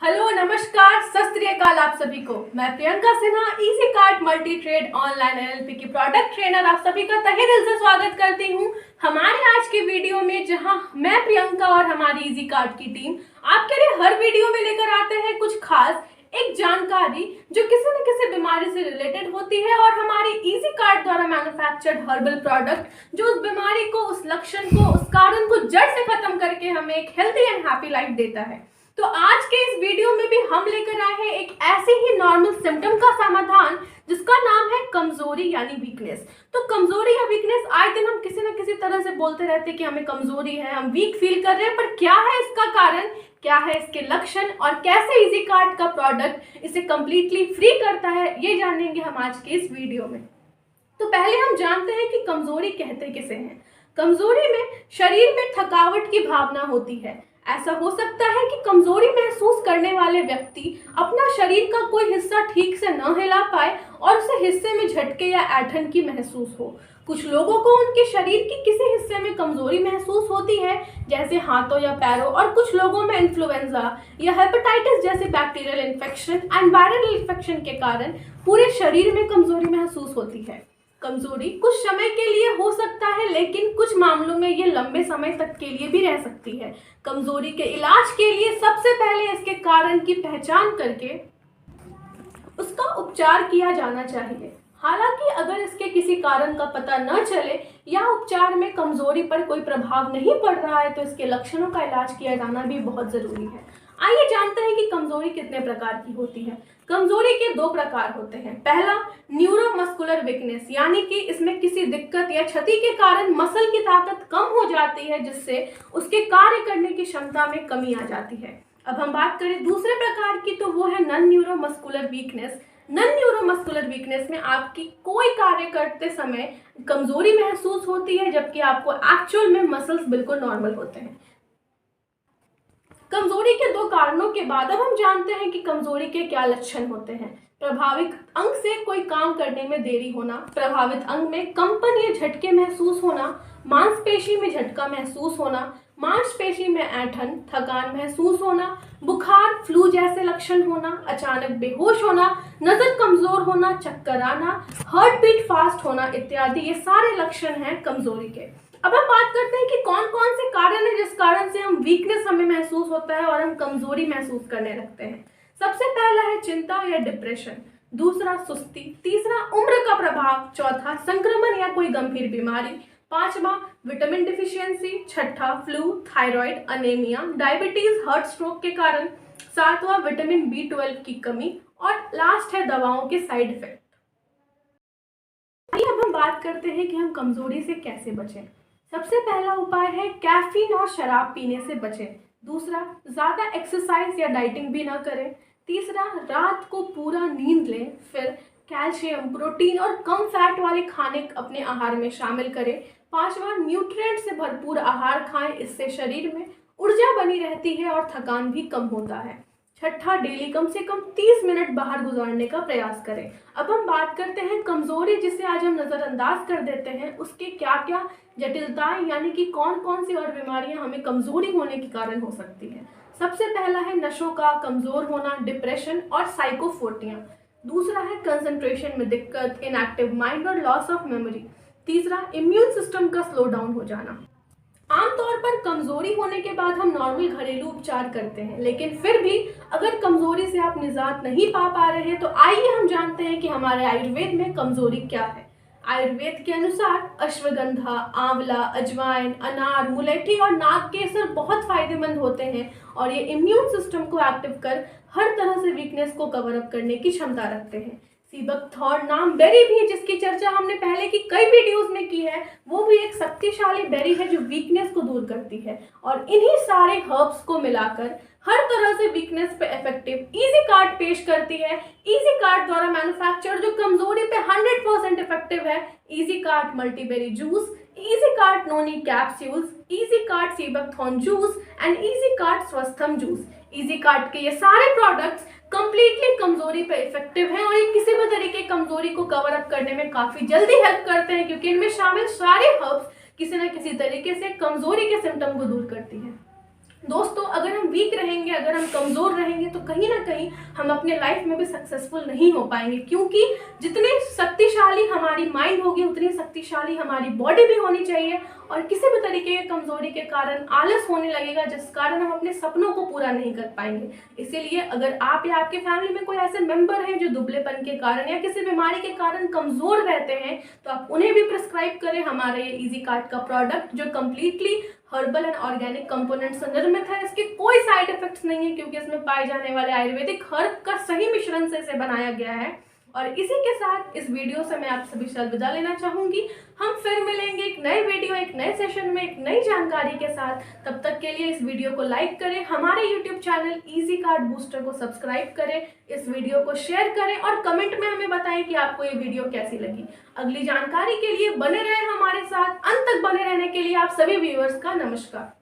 Hello नमस्कार सत श्री अकाल आप सभी को। मैं Priyanka Sinha easy cart multi trade online LLP की प्रोडक्ट ट्रेनर आप सभी का तहे दिल से स्वागत करती हूं हमारे आज के वीडियो में, जहां मैं प्रियंका और हमारी इजी कार्ट की टीम आपके लिए हर वीडियो में लेकर आते हैं कुछ खास एक जानकारी जो किसी न किसी बीमारी से रिलेटेड होती है और हमारी इजी कार्ट द्वारा मैन्युफैक्चर्ड हर्बल प्रोडक्ट जो उस बीमारी को, उस लक्षण को, उस कारण को जड़ से खत्म करके हमें एक हेल्थी एंड हैप्पी लाइफ देता है। तो आज के इस वीडियो में भी हम लेकर आए हैं एक ऐसे ही नॉर्मल सिम्टम का समाधान जिसका नाम है कमजोरी यानी वीकनेस। तो कमजोरी या वीकनेस आए दिन हम किसी न किसी तरह से बोलते रहते हैं कि हमें कमजोरी है, हम वीक फील कर रहे हैं, पर क्या है इसका कारण, क्या है इसके लक्षण और कैसे इजी कार्ट का प्रोडक्ट इसे कंप्लीटली फ्री करता है, ये जानेंगे हम आज के इस वीडियो में। तो पहले हम जानते हैं कि कमजोरी कहते किसे हैं। कमजोरी में शरीर में थकावट की भावना होती है। ऐसा हो सकता है कि कमजोरी महसूस करने वाले व्यक्ति अपना शरीर का कोई हिस्सा ठीक से न हिला पाए और उसे हिस्से में झटके या ऐंठन की महसूस हो। कुछ लोगों को उनके शरीर के किसी हिस्से में कमजोरी महसूस होती है, जैसे हाथों या पैरों, और कुछ लोगों में इन्फ्लुएंजा या हेपेटाइटिस जैसे bacterial infection and viral infection के कारण पूरे शरीर में कमजोरी महसूस होती है। कमजोरी कुछ समय के लिए हो सकता है, लेकिन कुछ मामलों में ये लंबे समय तक के लिए भी रह सकती है। कमजोरी के इलाज के लिए सबसे पहले इसके कारण की पहचान करके उसका उपचार किया जाना चाहिए। हालांकि अगर इसके किसी कारण का पता न चले या उपचार में कमजोरी पर कोई प्रभाव नहीं पड़ रहा है तो इसके लक्षणों का इलाज किया जाना भी बहुत जरूरी है। आइए जानते हैं कि कमजोरी कितने प्रकार की होती है। कमजोरी के दो प्रकार होते हैं। पहला न्यूरोमस्कुलर वीकनेस, यानी कि इसमें किसी दिक्कत या क्षति के कारण मसल की ताकत कम हो जाती है, जिससे उसके कार्य करने की क्षमता में कमी आ जाती है। अब हम बात करें दूसरे प्रकार की, तो वो है non neuromuscular weakness. Non neuromuscular weakness में आपकी कोई कार्य करते समय कमजोरी महसूस होती है, जबकि आपको एक्चुअल में मसल्स बिल्कुल नॉर्मल होते हैं। कमजोरी के दो कारणों के बाद अब हम जानते हैं कि कमजोरी के क्या लक्षण होते हैं। प्रभावित अंग से कोई काम करने में देरी होना, प्रभावित अंग में कंपन या झटके महसूस होना, मांसपेशी में झटका महसूस होना, मांसपेशी में ऐंठन, थकान महसूस होना, बुखार, फ्लू जैसे लक्षण होना, अचानक बेहोश होना, नजर कमजोर होना, चक्कर आना, हार्ट बीट फास्ट होना इत्यादि, ये सारे लक्षण हैं कमजोरी के। अब हम बात करते हैं कि कौन कौन से कारण हैं जिस कारण से हम वीकनेस हमें महसूस होता है और हम कमजोरी महसूस करने लगते हैं। सबसे पहला है चिंता या डिप्रेशन, दूसरा सुस्ती, तीसरा उम्र का प्रभाव, चौथा संक्रमण या कोई गंभीर बीमारी, पांचवा विटामिन डिफिशियंसी, छठा flu, thyroid, anaemia, diabetes, heart stroke के कारण, सातवां विटामिन B12 की कमी, और लास्ट है दवाओं के साइड इफेक्ट। अब हम बात करते हैं कि हम कमजोरी से कैसे बचें। सबसे पहला उपाय है कैफीन और शराब पीने से बचें। दूसरा, ज़्यादा एक्सरसाइज या डाइटिंग भी ना करें। तीसरा, रात को पूरा नींद लें। फिर कैल्शियम, प्रोटीन और कम फैट वाले खाने अपने आहार में शामिल करें। पांचवा, न्यूट्रिएंट से भरपूर आहार खाएं, इससे शरीर में ऊर्जा बनी रहती है और थकान भी कम होता है। छठा, डेली कम से कम 30 मिनट बाहर गुजारने का प्रयास करें। अब हम बात करते हैं कमजोरी जिसे आज हम नज़रअंदाज कर देते हैं, उसके क्या क्या जटिलताएं, यानी कि कौन कौन सी और बीमारियां हमें कमजोरी होने के कारण हो सकती हैं। सबसे पहला है नशों का कमजोर होना, डिप्रेशन और साइकोफोबिया। दूसरा है कंसंट्रेशन में दिक्कत, इनएक्टिव माइंड और लॉस ऑफ मेमोरी। तीसरा, इम्यून सिस्टम का स्लो डाउन हो जाना। आमतौर पर कमजोरी होने के बाद हम नॉर्मल घरेलू उपचार करते हैं, लेकिन फिर भी अगर कमजोरी से आप निजात नहीं पा रहे हैं तो आइए हम जानते हैं कि हमारे आयुर्वेद में कमजोरी क्या है। आयुर्वेद के अनुसार अश्वगंधा, आंवला, अजवाइन, अनार, मुलेठी और नाग केसर बहुत फायदेमंद होते हैं और ये इम्यून सिस्टम को एक्टिव कर हर तरह से वीकनेस को कवर अप करने की क्षमता रखते हैं। सीबकथॉर्न नाम बेरी भी, जिसकी चर्चा हमने पहले की कई वीडियोस में की है, वो भी एक शक्तिशाली बेरी है जो वीकनेस को दूर करती है। और इन्हीं सारे हर्ब्स को मिलाकर हर तरह से वीकनेस पे इफेक्टिव इजी कार्ट पेश करती है। इजी कार्ट द्वारा मैन्युफैक्चर जो कमजोरी पे 100% इफेक्टिव है, easy cart multiberry juice, easy cart noni capsules, easy cart seabuckthorn juice and easy cart Swastham juice. Easy cart के ये सारे प्रोडक्ट्स कंप्लीटली कमजोरी पे इफेक्टिव हैं और ये किसी भी तरीके कमजोरी को कवर अप करने में काफी जल्दी हेल्प करते हैं, क्योंकि इनमें शामिल सारे हर्ब्स किसी न किसी तरीके से कमजोरी के सिम्टम को दूर करती हैं। दोस्तों, अगर हम वीक रहेंगे, अगर हम कमज़ोर रहेंगे तो कहीं ना कहीं हम अपने लाइफ में भी सक्सेसफुल नहीं हो पाएंगे, क्योंकि जितनी शक्तिशाली हमारी माइंड होगी उतनी शक्तिशाली हमारी बॉडी भी होनी चाहिए। और किसी भी तरीके की कमज़ोरी के कारण आलस होने लगेगा, जिस कारण हम अपने सपनों को पूरा नहीं कर पाएंगे। इसीलिए अगर आप या आपके फैमिली में कोई ऐसे मेंबर हैं जो दुबलेपन के कारण या किसी बीमारी के कारण कमज़ोर रहते हैं, तो आप उन्हें भी प्रिस्क्राइब करें हमारे ये इजी कार्ड का प्रोडक्ट, जो completely herbal and organic component से निर्मित है। इसके कोई साइड इफेक्ट्स नहीं है, क्योंकि इसमें पाए जाने वाले आयुर्वेदिक हर्ब का सही मिश्रण से इसे बनाया गया है। और इसी के साथ इस वीडियो से मैं आप सभी से अलविदा लेना चाहूंगी। हम फिर मिलेंगे एक नए वीडियो, एक नए सेशन में, एक नई जानकारी के साथ। तब तक के लिए इस वीडियो को लाइक करें, हमारे YouTube channel easy card booster को सब्सक्राइब करें, इस वीडियो को शेयर करें और कमेंट में हमें बताएं कि आपको ये वीडियो कैसी लगी। अगली जानकारी के लिए बने रहें हमारे साथ। अंत तक बने रहने के लिए आप सभी व्यूअर्स का नमस्कार।